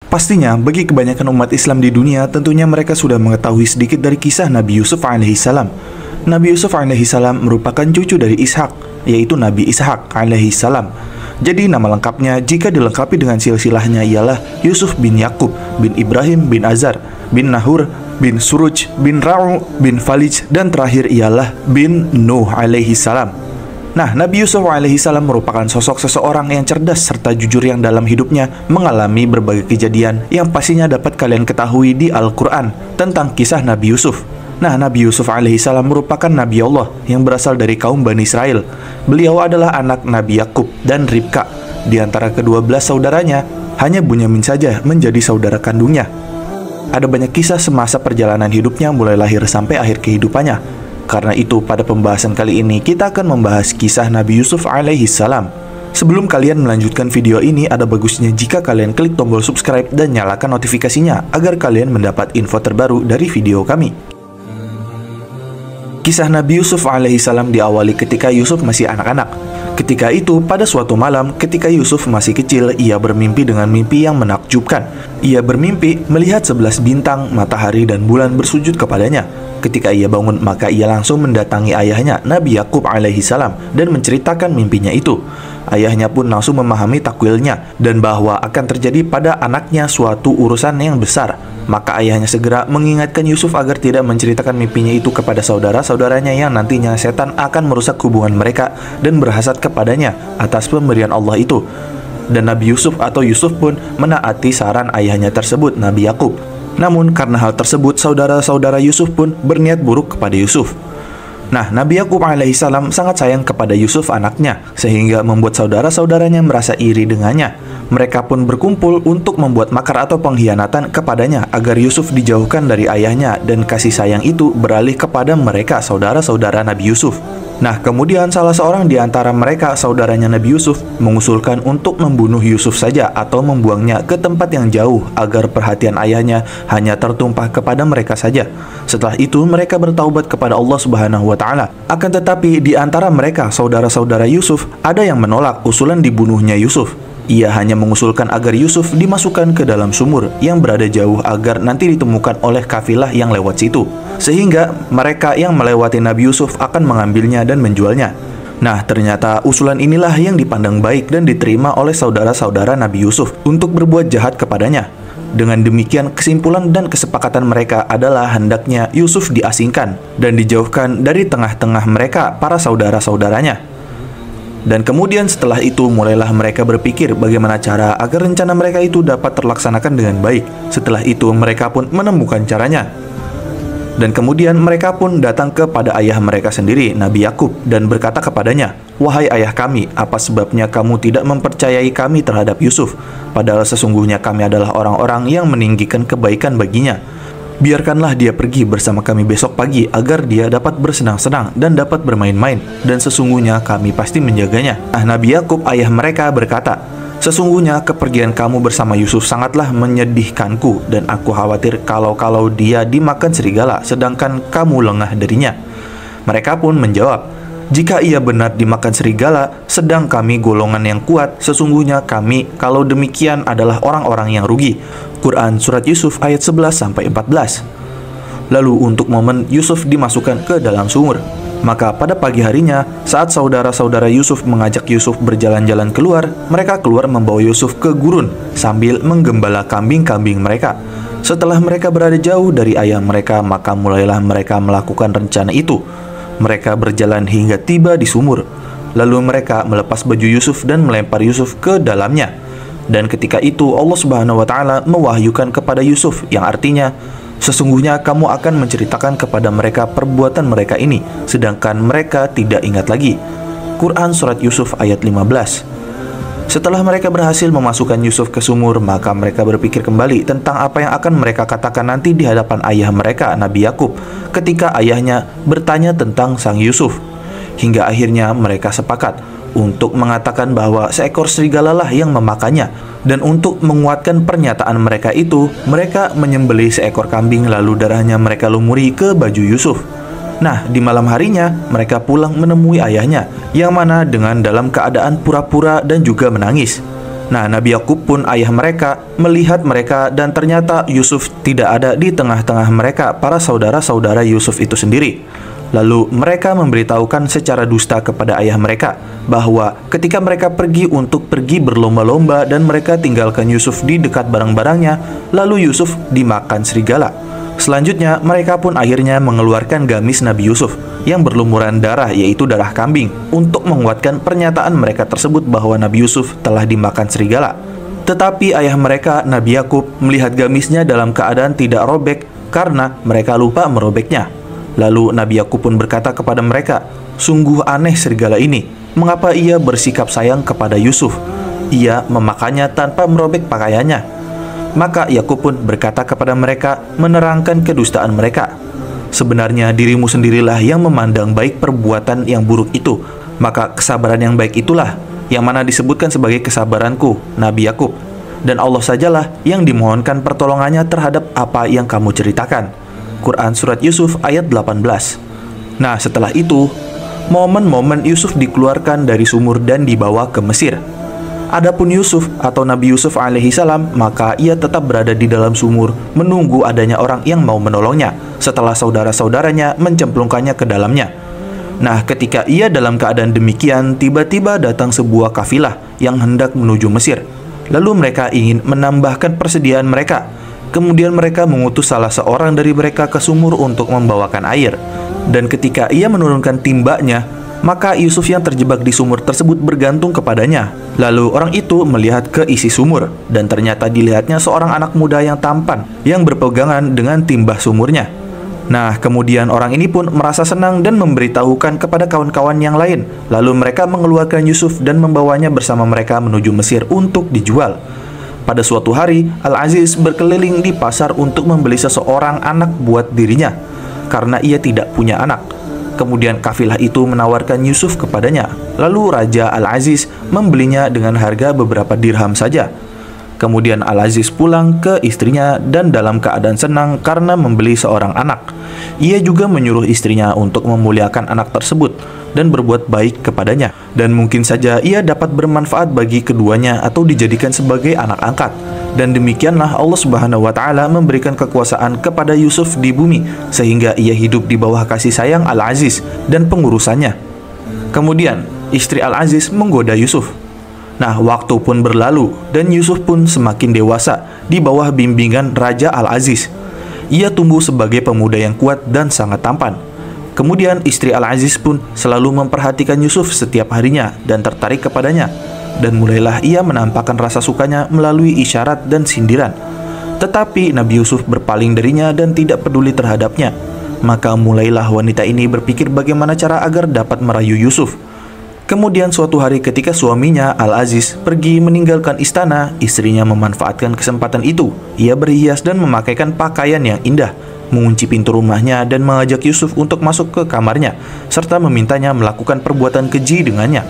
Pastinya, bagi kebanyakan umat Islam di dunia, tentunya mereka sudah mengetahui sedikit dari kisah Nabi Yusuf alaihissalam. Nabi Yusuf alaihissalam merupakan cucu dari Ishak, yaitu Nabi Ishak alaihissalam. Jadi nama lengkapnya jika dilengkapi dengan silsilahnya ialah Yusuf bin Yakub, bin Ibrahim, bin Azar, bin Nahur, bin Suruj, bin Ra'u, bin Falij, dan terakhir ialah bin Nuh alaihissalam. Nah, Nabi Yusuf alaihissalam merupakan sosok seseorang yang cerdas serta jujur yang dalam hidupnya mengalami berbagai kejadian yang pastinya dapat kalian ketahui di Al-Quran tentang kisah Nabi Yusuf. Nah, Nabi Yusuf alaihissalam merupakan Nabi Allah yang berasal dari kaum Bani Israel. Beliau adalah anak Nabi Yakub dan Ribka. Di antara kedua belas saudaranya, hanya Bunyamin saja menjadi saudara kandungnya. Ada banyak kisah semasa perjalanan hidupnya mulai lahir sampai akhir kehidupannya. Karena itu, pada pembahasan kali ini kita akan membahas kisah Nabi Yusuf alaihissalam. Sebelum kalian melanjutkan video ini, ada bagusnya jika kalian klik tombol subscribe dan nyalakan notifikasinya agar kalian mendapat info terbaru dari video kami. Kisah Nabi Yusuf alaihissalam diawali ketika Yusuf masih anak-anak. Ketika itu, pada suatu malam, ketika Yusuf masih kecil, ia bermimpi dengan mimpi yang menakjubkan. Ia bermimpi melihat 11 bintang, matahari, dan bulan bersujud kepadanya. Ketika ia bangun, maka ia langsung mendatangi ayahnya, Nabi Yakub alaihissalam, dan menceritakan mimpinya itu. Ayahnya pun langsung memahami takwilnya, dan bahwa akan terjadi pada anaknya suatu urusan yang besar. Maka ayahnya segera mengingatkan Yusuf agar tidak menceritakan mimpinya itu kepada saudara-saudaranya yang nantinya setan akan merusak hubungan mereka dan berhasad kepadanya atas pemberian Allah itu. Dan Nabi Yusuf atau Yusuf pun menaati saran ayahnya tersebut, Nabi Yakub. Namun karena hal tersebut, saudara-saudara Yusuf pun berniat buruk kepada Yusuf. Nah, Nabi Yakub alaihissalam sangat sayang kepada Yusuf anaknya, sehingga membuat saudara-saudaranya merasa iri dengannya. Mereka pun berkumpul untuk membuat makar atau pengkhianatan kepadanya agar Yusuf dijauhkan dari ayahnya, dan kasih sayang itu beralih kepada mereka, saudara-saudara Nabi Yusuf. Nah, kemudian salah seorang di antara mereka, saudaranya Nabi Yusuf, mengusulkan untuk membunuh Yusuf saja atau membuangnya ke tempat yang jauh agar perhatian ayahnya hanya tertumpah kepada mereka saja. Setelah itu, mereka bertaubat kepada Allah Subhanahu wa Ta'ala. Akan tetapi, di antara mereka, saudara-saudara Yusuf, ada yang menolak usulan dibunuhnya Yusuf. Ia hanya mengusulkan agar Yusuf dimasukkan ke dalam sumur yang berada jauh agar nanti ditemukan oleh kafilah yang lewat situ. Sehingga mereka yang melewati Nabi Yusuf akan mengambilnya dan menjualnya. Nah, ternyata usulan inilah yang dipandang baik dan diterima oleh saudara-saudara Nabi Yusuf untuk berbuat jahat kepadanya. Dengan demikian, kesimpulan dan kesepakatan mereka adalah hendaknya Yusuf diasingkan dan dijauhkan dari tengah-tengah mereka para saudara-saudaranya. Dan kemudian setelah itu mulailah mereka berpikir bagaimana cara agar rencana mereka itu dapat terlaksanakan dengan baik. Setelah itu mereka pun menemukan caranya. Dan kemudian mereka pun datang kepada ayah mereka sendiri, Nabi Yakub, dan berkata kepadanya, "Wahai ayah kami, apa sebabnya kamu tidak mempercayai kami terhadap Yusuf? Padahal sesungguhnya kami adalah orang-orang yang meninggikan kebaikan baginya. Biarkanlah dia pergi bersama kami besok pagi agar dia dapat bersenang-senang dan dapat bermain-main, dan sesungguhnya kami pasti menjaganya." Nah, Nabi Yakub ayah mereka berkata, "Sesungguhnya kepergian kamu bersama Yusuf sangatlah menyedihkanku, dan aku khawatir kalau dia dimakan serigala sedangkan kamu lengah darinya." Mereka pun menjawab, "Jika ia benar dimakan serigala, sedang kami golongan yang kuat, sesungguhnya kami kalau demikian adalah orang-orang yang rugi." Quran Surat Yusuf ayat 11-14. Lalu untuk momen Yusuf dimasukkan ke dalam sumur. Maka pada pagi harinya, saat saudara-saudara Yusuf mengajak Yusuf berjalan-jalan keluar, mereka keluar membawa Yusuf ke gurun sambil menggembala kambing-kambing mereka. Setelah mereka berada jauh dari ayah mereka, maka mulailah mereka melakukan rencana itu. Mereka berjalan hingga tiba di sumur. Lalu mereka melepas baju Yusuf dan melempar Yusuf ke dalamnya. Dan ketika itu Allah Subhanahu wa Ta'ala mewahyukan kepada Yusuf, yang artinya, "Sesungguhnya kamu akan menceritakan kepada mereka perbuatan mereka ini, sedangkan mereka tidak ingat lagi." Quran Surat Yusuf ayat 15. Setelah mereka berhasil memasukkan Yusuf ke sumur, maka mereka berpikir kembali tentang apa yang akan mereka katakan nanti di hadapan ayah mereka, Nabi Yakub, ketika ayahnya bertanya tentang sang Yusuf. Hingga akhirnya mereka sepakat untuk mengatakan bahwa seekor serigala lah yang memakannya. Dan untuk menguatkan pernyataan mereka itu, mereka menyembelih seekor kambing lalu darahnya mereka lumuri ke baju Yusuf. Nah, di malam harinya mereka pulang menemui ayahnya, yang mana dengan dalam keadaan pura-pura dan juga menangis. Nah, Nabi Yakub pun ayah mereka melihat mereka dan ternyata Yusuf tidak ada di tengah-tengah mereka, para saudara-saudara Yusuf itu sendiri. Lalu mereka memberitahukan secara dusta kepada ayah mereka bahwa ketika mereka pergi berlomba-lomba dan mereka tinggalkan Yusuf di dekat barang-barangnya, lalu Yusuf dimakan serigala. Selanjutnya, mereka pun akhirnya mengeluarkan gamis Nabi Yusuf yang berlumuran darah, yaitu darah kambing, untuk menguatkan pernyataan mereka tersebut bahwa Nabi Yusuf telah dimakan serigala. Tetapi ayah mereka, Nabi Yakub, melihat gamisnya dalam keadaan tidak robek karena mereka lupa merobeknya. Lalu Nabi Yakub pun berkata kepada mereka, "Sungguh aneh serigala ini. Mengapa ia bersikap sayang kepada Yusuf? Ia memakannya tanpa merobek pakaiannya." Maka Yakub pun berkata kepada mereka, menerangkan kedustaan mereka, "Sebenarnya dirimu sendirilah yang memandang baik perbuatan yang buruk itu. Maka kesabaran yang baik itulah yang mana disebutkan sebagai kesabaranku, Nabi Yakub. Dan Allah sajalah yang dimohonkan pertolongannya terhadap apa yang kamu ceritakan." Quran Surat Yusuf ayat 18. Nah, setelah itu, momen-momen Yusuf dikeluarkan dari sumur dan dibawa ke Mesir. Adapun Yusuf atau Nabi Yusuf alaihi salam, maka ia tetap berada di dalam sumur menunggu adanya orang yang mau menolongnya setelah saudara-saudaranya mencemplungkannya ke dalamnya. Nah, ketika ia dalam keadaan demikian, tiba-tiba datang sebuah kafilah yang hendak menuju Mesir. Lalu mereka ingin menambahkan persediaan mereka. Kemudian mereka mengutus salah seorang dari mereka ke sumur untuk membawakan air. Dan ketika ia menurunkan timbanya, maka Yusuf yang terjebak di sumur tersebut bergantung kepadanya. Lalu orang itu melihat ke isi sumur, dan ternyata dilihatnya seorang anak muda yang tampan yang berpegangan dengan timbah sumurnya. Nah, kemudian orang ini pun merasa senang dan memberitahukan kepada kawan-kawan yang lain. Lalu mereka mengeluarkan Yusuf dan membawanya bersama mereka menuju Mesir untuk dijual. Pada suatu hari, Al-Aziz berkeliling di pasar untuk membeli seseorang anak buat dirinya, karena ia tidak punya anak. Kemudian kafilah itu menawarkan Yusuf kepadanya. Lalu Raja Al-Aziz membelinya dengan harga beberapa dirham saja. Kemudian Al-Aziz pulang ke istrinya dan dalam keadaan senang karena membeli seorang anak. Ia juga menyuruh istrinya untuk memuliakan anak tersebut dan berbuat baik kepadanya. Dan mungkin saja ia dapat bermanfaat bagi keduanya atau dijadikan sebagai anak angkat. Dan demikianlah Allah Subhanahu wa Ta'ala memberikan kekuasaan kepada Yusuf di bumi, sehingga ia hidup di bawah kasih sayang Al-Aziz dan pengurusannya. Kemudian istri Al-Aziz menggoda Yusuf. Nah, waktu pun berlalu dan Yusuf pun semakin dewasa di bawah bimbingan Raja Al-Aziz. Ia tumbuh sebagai pemuda yang kuat dan sangat tampan. Kemudian istri Al-Aziz pun selalu memperhatikan Yusuf setiap harinya dan tertarik kepadanya. Dan mulailah ia menampakkan rasa sukanya melalui isyarat dan sindiran. Tetapi Nabi Yusuf berpaling darinya dan tidak peduli terhadapnya. Maka mulailah wanita ini berpikir bagaimana cara agar dapat merayu Yusuf. Kemudian suatu hari ketika suaminya Al-Aziz pergi meninggalkan istana, istrinya memanfaatkan kesempatan itu. Ia berhias dan memakaikan pakaian yang indah, mengunci pintu rumahnya dan mengajak Yusuf untuk masuk ke kamarnya, serta memintanya melakukan perbuatan keji dengannya.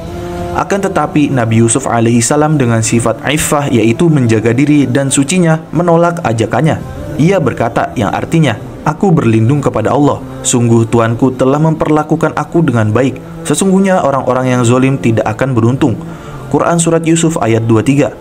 Akan tetapi Nabi Yusuf alaihi salam dengan sifat iffah, yaitu menjaga diri dan sucinya, menolak ajakannya. Ia berkata yang artinya, "Aku berlindung kepada Allah. Sungguh Tuanku telah memperlakukan aku dengan baik. Sesungguhnya orang-orang yang zalim tidak akan beruntung." Quran Surat Yusuf ayat 23.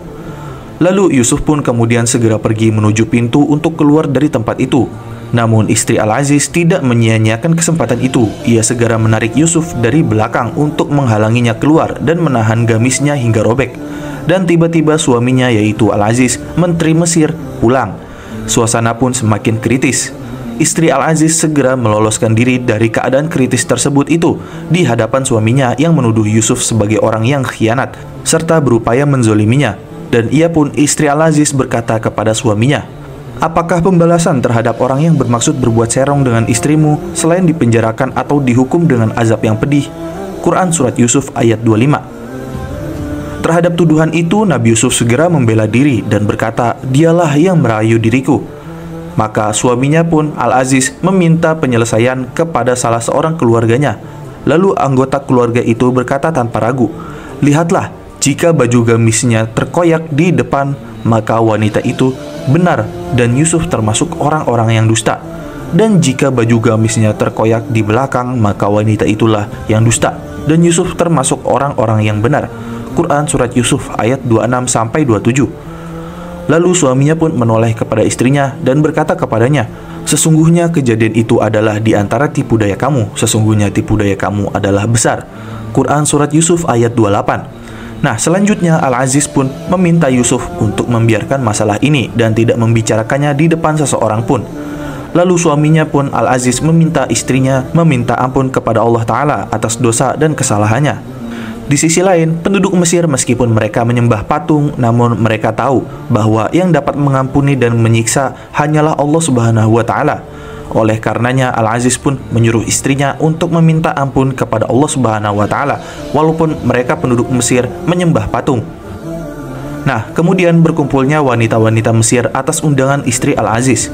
Lalu Yusuf pun kemudian segera pergi menuju pintu untuk keluar dari tempat itu. Namun istri Al-Aziz tidak menyia-nyiakan kesempatan itu. Ia segera menarik Yusuf dari belakang untuk menghalanginya keluar dan menahan gamisnya hingga robek. Dan tiba-tiba suaminya, yaitu Al-Aziz, Menteri Mesir, pulang. Suasana pun semakin kritis. Istri Al-Aziz segera meloloskan diri dari keadaan kritis tersebut itu di hadapan suaminya yang menuduh Yusuf sebagai orang yang khianat serta berupaya menzoliminya. Dan ia pun, istri Al-Aziz, berkata kepada suaminya, "Apakah pembalasan terhadap orang yang bermaksud berbuat serong dengan istrimu selain dipenjarakan atau dihukum dengan azab yang pedih?" Quran Surat Yusuf ayat 25. Terhadap tuduhan itu, Nabi Yusuf segera membela diri dan berkata, "Dialah yang merayu diriku." Maka suaminya pun, Al-Aziz, meminta penyelesaian kepada salah seorang keluarganya. Lalu anggota keluarga itu berkata tanpa ragu, "Lihatlah, jika baju gamisnya terkoyak di depan, maka wanita itu benar dan Yusuf termasuk orang-orang yang dusta. Dan jika baju gamisnya terkoyak di belakang, maka wanita itulah yang dusta dan Yusuf termasuk orang-orang yang benar." Quran Surat Yusuf ayat 26-27. Lalu suaminya pun menoleh kepada istrinya dan berkata kepadanya, "Sesungguhnya kejadian itu adalah di antara tipu daya kamu. Sesungguhnya tipu daya kamu adalah besar." Quran Surat Yusuf ayat 28. Nah, selanjutnya Al-Aziz pun meminta Yusuf untuk membiarkan masalah ini dan tidak membicarakannya di depan seseorang pun. Lalu suaminya pun Al-Aziz meminta istrinya meminta ampun kepada Allah Ta'ala atas dosa dan kesalahannya. Di sisi lain, penduduk Mesir meskipun mereka menyembah patung, namun mereka tahu bahwa yang dapat mengampuni dan menyiksa hanyalah Allah Subhanahu wa Ta'ala. Oleh karenanya Al-Aziz pun menyuruh istrinya untuk meminta ampun kepada Allah Subhanahu wa Ta'ala, walaupun mereka penduduk Mesir menyembah patung. Nah, kemudian berkumpulnya wanita-wanita Mesir atas undangan istri Al-Aziz.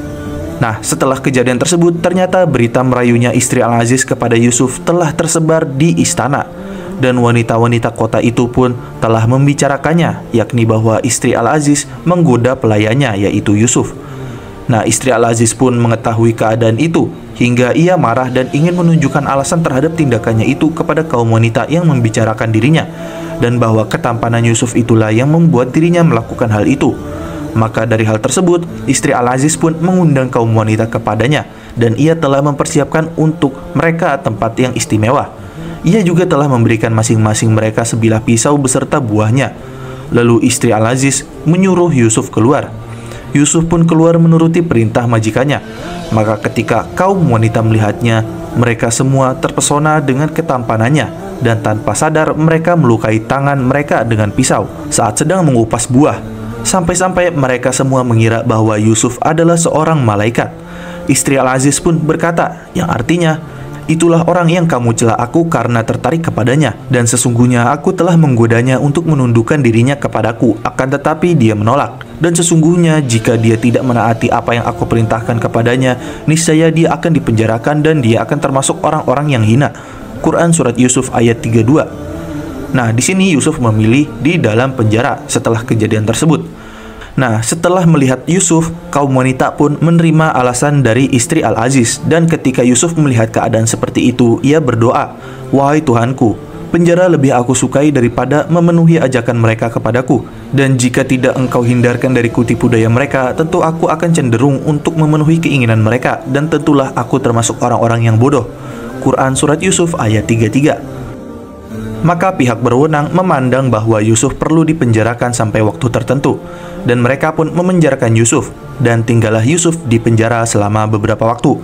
Nah, setelah kejadian tersebut, ternyata berita merayunya istri Al-Aziz kepada Yusuf telah tersebar di istana. Dan wanita-wanita kota itu pun telah membicarakannya, yakni bahwa istri Al-Aziz menggoda pelayannya, yaitu Yusuf. Nah, istri Al-Aziz pun mengetahui keadaan itu, hingga ia marah dan ingin menunjukkan alasan terhadap tindakannya itu kepada kaum wanita yang membicarakan dirinya, dan bahwa ketampanan Yusuf itulah yang membuat dirinya melakukan hal itu. Maka dari hal tersebut, istri Al-Aziz pun mengundang kaum wanita kepadanya, dan ia telah mempersiapkan untuk mereka tempat yang istimewa. Ia juga telah memberikan masing-masing mereka sebilah pisau beserta buahnya. Lalu istri Al-Aziz menyuruh Yusuf keluar. Yusuf pun keluar menuruti perintah majikannya. Maka ketika kaum wanita melihatnya, mereka semua terpesona dengan ketampanannya, dan tanpa sadar mereka melukai tangan mereka dengan pisau saat sedang mengupas buah. Sampai-sampai mereka semua mengira bahwa Yusuf adalah seorang malaikat. Istri Al-Aziz pun berkata, yang artinya, "Itulah orang yang kamu cela aku karena tertarik kepadanya, dan sesungguhnya aku telah menggodanya untuk menundukkan dirinya kepadaku, akan tetapi dia menolak. Dan sesungguhnya jika dia tidak menaati apa yang aku perintahkan kepadanya, niscaya dia akan dipenjarakan dan dia akan termasuk orang-orang yang hina." Quran Surat Yusuf ayat 32. Nah, di sini Yusuf memilih di dalam penjara setelah kejadian tersebut. Nah, setelah melihat Yusuf, kaum wanita pun menerima alasan dari istri Al-Aziz. Dan ketika Yusuf melihat keadaan seperti itu, ia berdoa, "Wahai Tuhanku, penjara lebih aku sukai daripada memenuhi ajakan mereka kepadaku. Dan jika tidak engkau hindarkan dariku tipu daya mereka, tentu aku akan cenderung untuk memenuhi keinginan mereka, dan tentulah aku termasuk orang-orang yang bodoh." Quran Surat Yusuf ayat 33. Maka pihak berwenang memandang bahwa Yusuf perlu dipenjarakan sampai waktu tertentu, dan mereka pun memenjarakan Yusuf, dan tinggallah Yusuf di penjara selama beberapa waktu.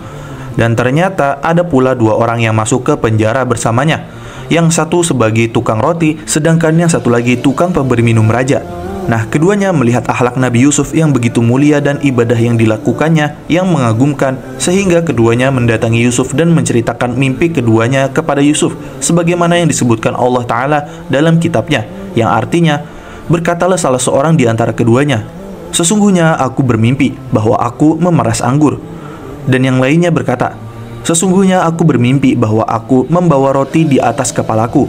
Dan ternyata ada pula dua orang yang masuk ke penjara bersamanya, yang satu sebagai tukang roti, sedangkan yang satu lagi tukang pemberi minum raja. Nah, keduanya melihat akhlak Nabi Yusuf yang begitu mulia dan ibadah yang dilakukannya yang mengagumkan, sehingga keduanya mendatangi Yusuf dan menceritakan mimpi keduanya kepada Yusuf, sebagaimana yang disebutkan Allah Ta'ala dalam kitabnya, yang artinya, berkatalah salah seorang di antara keduanya, "Sesungguhnya aku bermimpi bahwa aku memeras anggur." Dan yang lainnya berkata, "Sesungguhnya aku bermimpi bahwa aku membawa roti di atas kepalaku,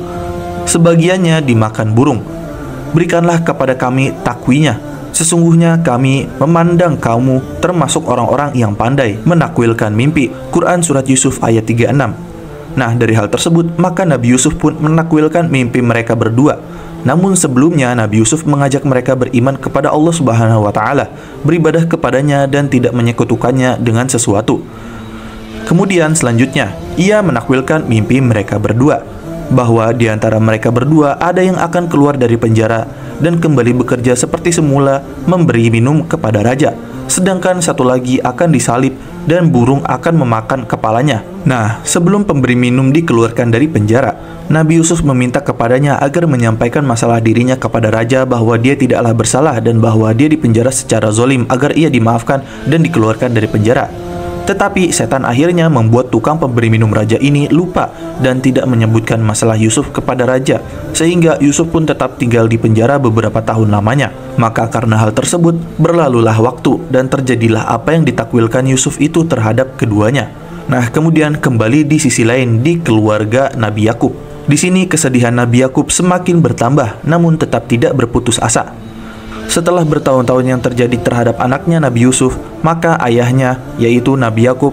sebagiannya dimakan burung. Berikanlah kepada kami takwinya. Sesungguhnya kami memandang kamu termasuk orang-orang yang pandai menakwilkan mimpi." Quran Surat Yusuf ayat 36. Nah, dari hal tersebut, maka Nabi Yusuf pun menakwilkan mimpi mereka berdua. Namun sebelumnya Nabi Yusuf mengajak mereka beriman kepada Allah Subhanahu wa Ta'ala, beribadah kepadanya dan tidak menyekutukannya dengan sesuatu. Kemudian selanjutnya, ia menakwilkan mimpi mereka berdua, bahwa di antara mereka berdua ada yang akan keluar dari penjara dan kembali bekerja seperti semula memberi minum kepada raja, sedangkan satu lagi akan disalib dan burung akan memakan kepalanya. Nah, sebelum pemberi minum dikeluarkan dari penjara, Nabi Yusuf meminta kepadanya agar menyampaikan masalah dirinya kepada raja bahwa dia tidaklah bersalah dan bahwa dia dipenjara secara zalim agar ia dimaafkan dan dikeluarkan dari penjara. Tetapi setan akhirnya membuat tukang pemberi minum raja ini lupa dan tidak menyebutkan masalah Yusuf kepada raja, sehingga Yusuf pun tetap tinggal di penjara beberapa tahun lamanya. Maka karena hal tersebut, berlalulah waktu dan terjadilah apa yang ditakwilkan Yusuf itu terhadap keduanya. Nah, kemudian kembali di sisi lain di keluarga Nabi Yakub. Di sini kesedihan Nabi Yakub semakin bertambah, namun tetap tidak berputus asa. Setelah bertahun-tahun yang terjadi terhadap anaknya Nabi Yusuf, maka ayahnya, yaitu Nabi Yakub,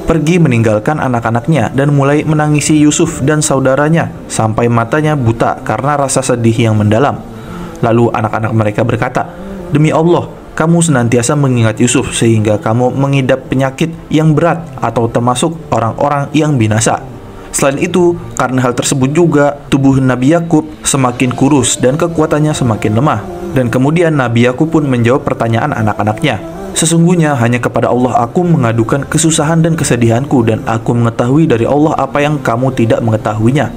pergi meninggalkan anak-anaknya dan mulai menangisi Yusuf dan saudaranya sampai matanya buta karena rasa sedih yang mendalam. Lalu anak-anak mereka berkata, "Demi Allah, kamu senantiasa mengingat Yusuf sehingga kamu mengidap penyakit yang berat atau termasuk orang-orang yang binasa." Selain itu, karena hal tersebut juga, tubuh Nabi Yakub semakin kurus dan kekuatannya semakin lemah. Dan kemudian Nabi Yakub pun menjawab pertanyaan anak-anaknya, "Sesungguhnya hanya kepada Allah aku mengadukan kesusahan dan kesedihanku, dan aku mengetahui dari Allah apa yang kamu tidak mengetahuinya."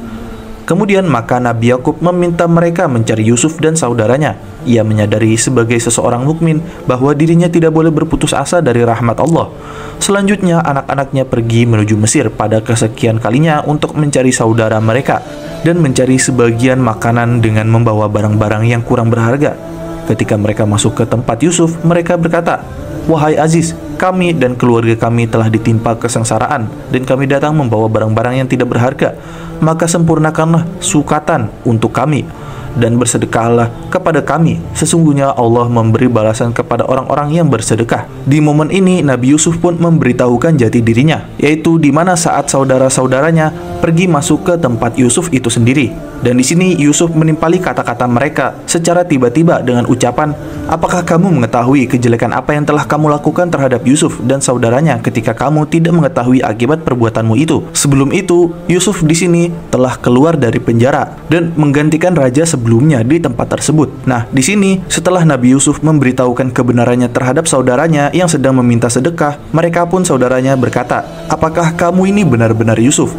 Kemudian maka Nabi Yakub meminta mereka mencari Yusuf dan saudaranya. Ia menyadari sebagai seseorang mukmin bahwa dirinya tidak boleh berputus asa dari rahmat Allah. Selanjutnya anak-anaknya pergi menuju Mesir pada kesekian kalinya untuk mencari saudara mereka dan mencari sebagian makanan dengan membawa barang-barang yang kurang berharga. Ketika mereka masuk ke tempat Yusuf, mereka berkata, "Wahai Aziz, kami dan keluarga kami telah ditimpa kesengsaraan dan kami datang membawa barang-barang yang tidak berharga. Maka sempurnakanlah sukatan untuk kami dan bersedekahlah kepada kami. Sesungguhnya Allah memberi balasan kepada orang-orang yang bersedekah." Di momen ini Nabi Yusuf pun memberitahukan jati dirinya, yaitu di mana saat saudara-saudaranya pergi masuk ke tempat Yusuf itu sendiri. Dan di sini Yusuf menimpali kata-kata mereka secara tiba-tiba dengan ucapan, "Apakah kamu mengetahui kejelekan apa yang telah kamu lakukan terhadap Yusuf dan saudaranya ketika kamu tidak mengetahui akibat perbuatanmu itu?" Sebelum itu, Yusuf di sini telah keluar dari penjara dan menggantikan raja sebelumnya di tempat tersebut. Nah, di sini setelah Nabi Yusuf memberitahukan kebenarannya terhadap saudaranya yang sedang meminta sedekah, mereka pun saudaranya berkata, "Apakah kamu ini benar-benar Yusuf?"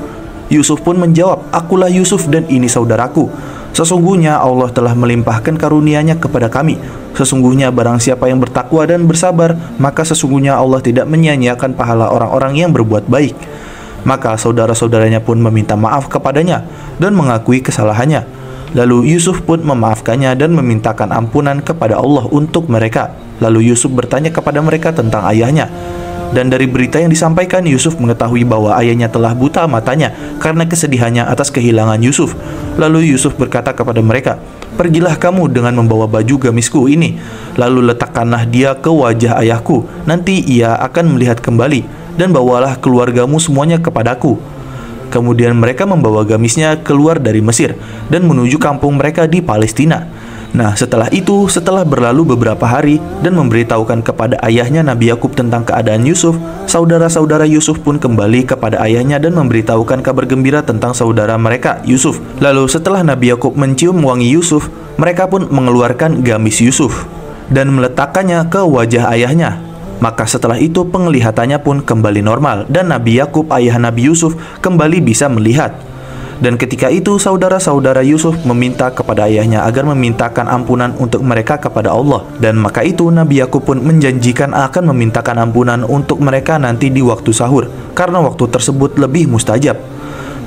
Yusuf pun menjawab, "Akulah Yusuf dan ini saudaraku. Sesungguhnya Allah telah melimpahkan karunia-Nya kepada kami. Sesungguhnya barang siapa yang bertakwa dan bersabar, maka sesungguhnya Allah tidak menyia-nyiakan pahala orang-orang yang berbuat baik." Maka saudara-saudaranya pun meminta maaf kepadanya dan mengakui kesalahannya. Lalu Yusuf pun memaafkannya dan memintakan ampunan kepada Allah untuk mereka. Lalu Yusuf bertanya kepada mereka tentang ayahnya. Dan dari berita yang disampaikan, Yusuf mengetahui bahwa ayahnya telah buta matanya karena kesedihannya atas kehilangan Yusuf. Lalu Yusuf berkata kepada mereka, "Pergilah kamu dengan membawa baju gamisku ini, lalu letakkanlah dia ke wajah ayahku. Nanti ia akan melihat kembali, dan bawalah keluargamu semuanya kepadaku." Kemudian mereka membawa gamisnya keluar dari Mesir dan menuju kampung mereka di Palestina. Nah, setelah itu, setelah berlalu beberapa hari dan memberitahukan kepada ayahnya Nabi Yakub tentang keadaan Yusuf, saudara-saudara Yusuf pun kembali kepada ayahnya dan memberitahukan kabar gembira tentang saudara mereka, Yusuf. Lalu setelah Nabi Yakub mencium wangi Yusuf, mereka pun mengeluarkan gamis Yusuf dan meletakkannya ke wajah ayahnya. Maka setelah itu penglihatannya pun kembali normal dan Nabi Yakub, ayah Nabi Yusuf, kembali bisa melihat. Dan ketika itu saudara-saudara Yusuf meminta kepada ayahnya agar memintakan ampunan untuk mereka kepada Allah. Dan maka itu Nabi Yakub pun menjanjikan akan memintakan ampunan untuk mereka nanti di waktu sahur, karena waktu tersebut lebih mustajab.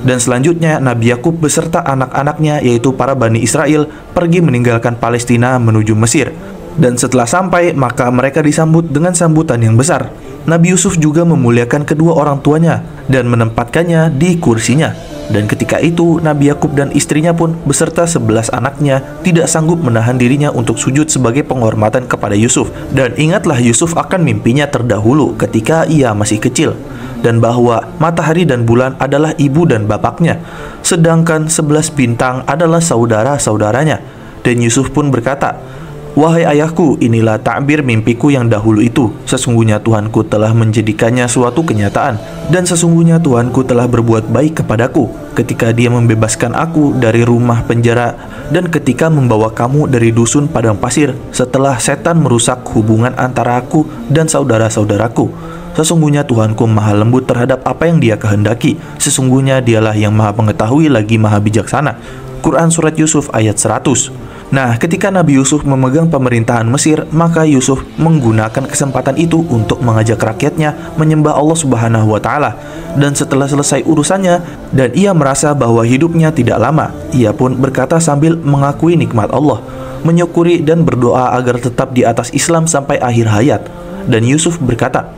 Dan selanjutnya Nabi Yakub beserta anak-anaknya, yaitu para Bani Israel, pergi meninggalkan Palestina menuju Mesir. Dan setelah sampai, maka mereka disambut dengan sambutan yang besar. Nabi Yusuf juga memuliakan kedua orang tuanya dan menempatkannya di kursinya. Dan ketika itu Nabi Yakub dan istrinya pun beserta 11 anaknya tidak sanggup menahan dirinya untuk sujud sebagai penghormatan kepada Yusuf. Dan ingatlah Yusuf akan mimpinya terdahulu ketika ia masih kecil, dan bahwa matahari dan bulan adalah ibu dan bapaknya, sedangkan 11 bintang adalah saudara-saudaranya. Dan Yusuf pun berkata, "Wahai ayahku, inilah takbir mimpiku yang dahulu itu. Sesungguhnya Tuhanku telah menjadikannya suatu kenyataan, dan sesungguhnya Tuhanku telah berbuat baik kepadaku ketika Dia membebaskan aku dari rumah penjara dan ketika membawa kamu dari dusun padang pasir setelah setan merusak hubungan antara aku dan saudara-saudaraku. Sesungguhnya Tuhanku maha lembut terhadap apa yang Dia kehendaki. Sesungguhnya Dialah yang maha mengetahui lagi maha bijaksana." Quran Surat Yusuf ayat 100. Nah, ketika Nabi Yusuf memegang pemerintahan Mesir, maka Yusuf menggunakan kesempatan itu untuk mengajak rakyatnya menyembah Allah Subhanahu wa Ta'ala. Dan setelah selesai urusannya dan ia merasa bahwa hidupnya tidak lama, ia pun berkata sambil mengakui nikmat Allah, menyukuri dan berdoa agar tetap di atas Islam sampai akhir hayat. Dan Yusuf berkata,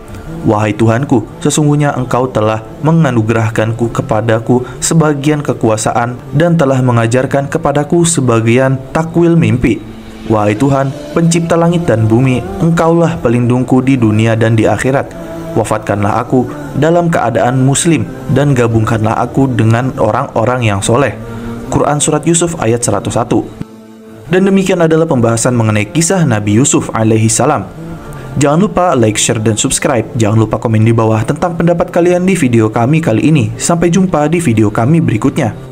"Wahai Tuhanku, sesungguhnya Engkau telah menganugerahkanku kepadaku sebagian kekuasaan dan telah mengajarkan kepadaku sebagian takwil mimpi. Wahai Tuhan, pencipta langit dan bumi, Engkaulah pelindungku di dunia dan di akhirat. wafatkanlah aku dalam keadaan muslim dan gabungkanlah aku dengan orang-orang yang soleh. Quran Surat Yusuf ayat 101. Dan demikian adalah pembahasan mengenai kisah Nabi Yusuf alaihi salam. Jangan lupa like, share, dan subscribe. Jangan lupa komen di bawah tentang pendapat kalian di video kami kali ini. Sampai jumpa di video kami berikutnya.